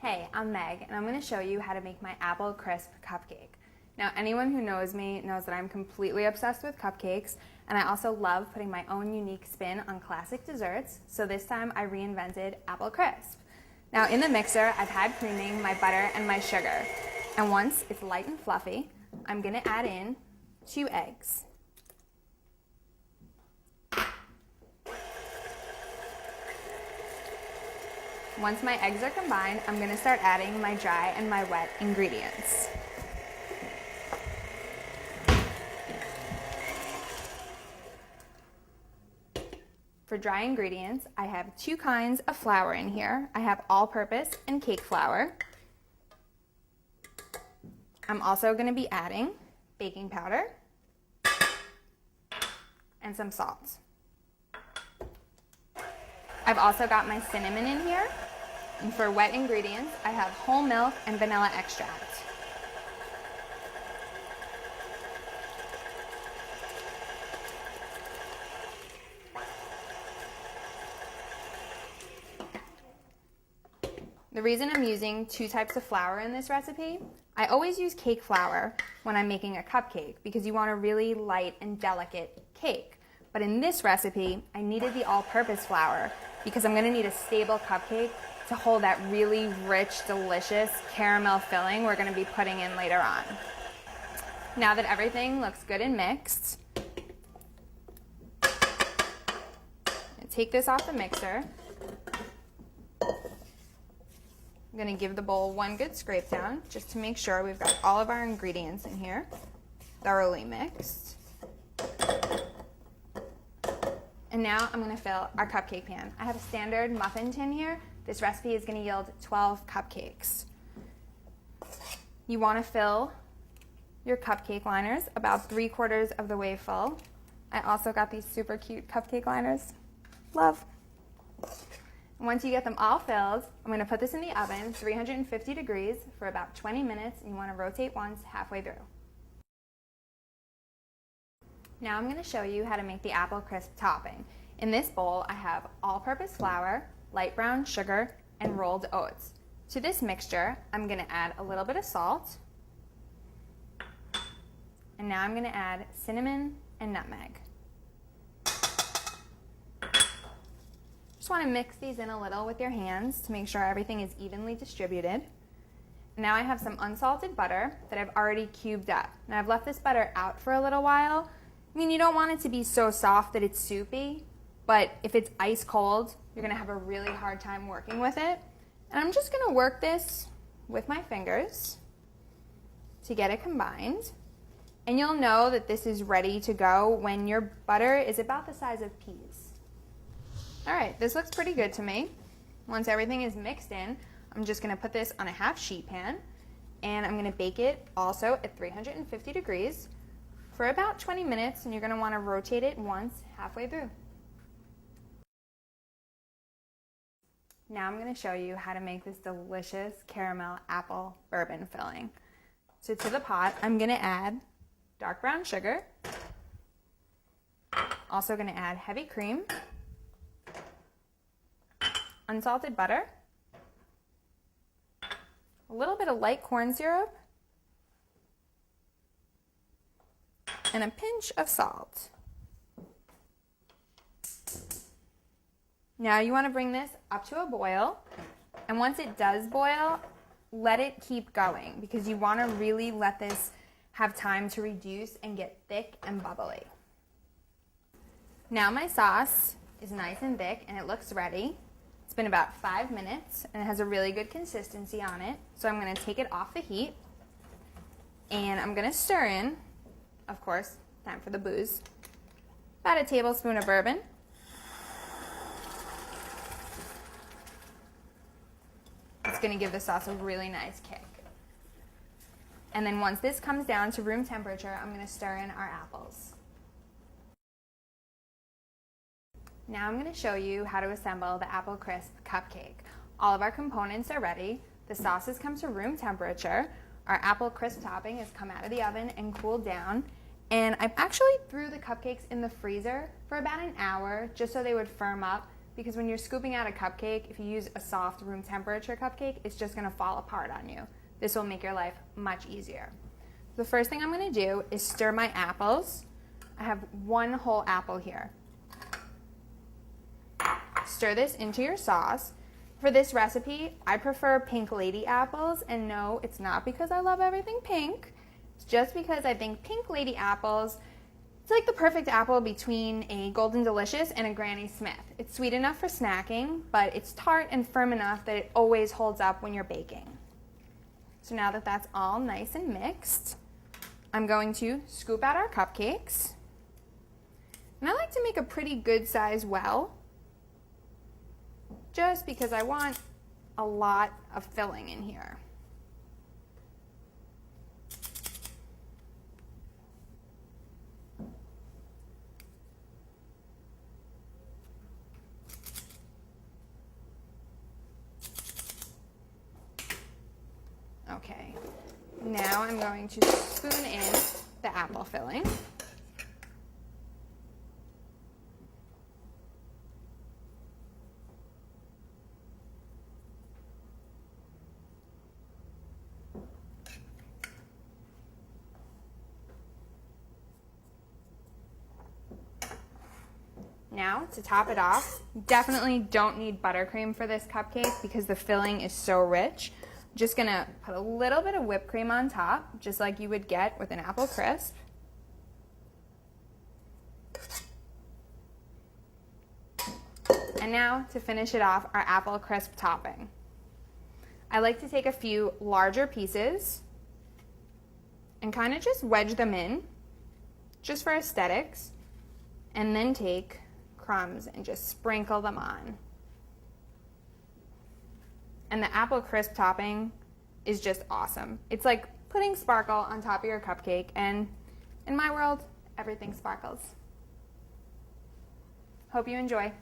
Hey, I'm Meg, and I'm going to show you how to make my apple crisp cupcake. Now, anyone who knows me knows that I'm completely obsessed with cupcakes, and I also love putting my own unique spin on classic desserts, so this time I reinvented apple crisp. Now, in the mixer, I've had creaming, my butter, and my sugar. And once it's light and fluffy, I'm going to add in 2 eggs. Once my eggs are combined, I'm going to start adding my dry and my wet ingredients. For dry ingredients, I have 2 kinds of flour in here. I have all-purpose and cake flour. I'm also going to be adding baking powder and some salt. I've also got my cinnamon in here. And for wet ingredients, I have whole milk and vanilla extract. The reason I'm using 2 types of flour in this recipe, I always use cake flour when I'm making a cupcake because you want a really light and delicate cake. But in this recipe, I needed the all-purpose flour because I'm going to need a stable cupcake to hold that really rich, delicious caramel filling we're going to be putting in later on. Now that everything looks good and mixed, take this off the mixer. I'm going to give the bowl one good scrape down just to make sure we've got all of our ingredients in here thoroughly mixed. And now I'm going to fill our cupcake pan. I have a standard muffin tin here. This recipe is going to yield 12 cupcakes. You want to fill your cupcake liners about 3/4 of the way full. I also got these super cute cupcake liners. Love. Once you get them all filled, I'm going to put this in the oven, 350 degrees, for about 20 minutes, and you want to rotate once halfway through. Now I'm going to show you how to make the apple crisp topping. In this bowl, I have all-purpose flour, light brown sugar, and rolled oats. To this mixture, I'm going to add a little bit of salt, and now I'm going to add cinnamon and nutmeg. Just want to mix these in a little with your hands to make sure everything is evenly distributed. Now I have some unsalted butter that I've already cubed up. Now I've left this butter out for a little while. I mean, you don't want it to be so soft that it's soupy, but if it's ice cold, you're going to have a really hard time working with it. And I'm just going to work this with my fingers to get it combined. And you'll know that this is ready to go when your butter is about the size of peas. All right, this looks pretty good to me. Once everything is mixed in, I'm just going to put this on a half sheet pan, and I'm going to bake it also at 350 degrees for about 20 minutes, and you're going to want to rotate it once halfway through. Now I'm going to show you how to make this delicious caramel apple bourbon filling. So to the pot, I'm going to add dark brown sugar, also going to add heavy cream, unsalted butter, a little bit of light corn syrup, and a pinch of salt. Now you want to bring this up to a boil, and once it does boil, let it keep going because you want to really let this have time to reduce and get thick and bubbly. Now my sauce is nice and thick and it looks ready. It's been about 5 minutes and it has a really good consistency on it. So I'm going to take it off the heat and I'm going to stir in, of course, time for the booze, about a tablespoon of bourbon, it's going to give the sauce a really nice kick. And then once this comes down to room temperature, I'm going to stir in our apples. Now I'm going to show you how to assemble the apple crisp cupcake. All of our components are ready. The sauce has come to room temperature. Our apple crisp topping has come out of the oven and cooled down. And I actually threw the cupcakes in the freezer for about an hour just so they would firm up. because when you're scooping out a cupcake, if you use a soft room temperature cupcake, it's just gonna fall apart on you. This will make your life much easier. The first thing I'm gonna do is stir my apples. I have 1 whole apple here. Stir this into your sauce. For this recipe, I prefer pink lady apples, and no, it's not because I love everything pink. It's just because I think pink lady apples, it's like the perfect apple between a Golden Delicious and a Granny Smith. It's sweet enough for snacking, but it's tart and firm enough that it always holds up when you're baking. So now that that's all nice and mixed, I'm going to scoop out our cupcakes. And I like to make a pretty good size well, just because I want a lot of filling in here. Okay, now I'm going to spoon in the apple filling. Now, to top it off, definitely don't need buttercream for this cupcake because the filling is so rich. I'm just gonna put a little bit of whipped cream on top, just like you would get with an apple crisp. And now, to finish it off, our apple crisp topping. I like to take a few larger pieces and kind of just wedge them in, just for aesthetics, and then take crumbs and just sprinkle them on. And the apple crisp topping is just awesome. It's like putting sparkle on top of your cupcake, and in my world, everything sparkles. Hope you enjoy.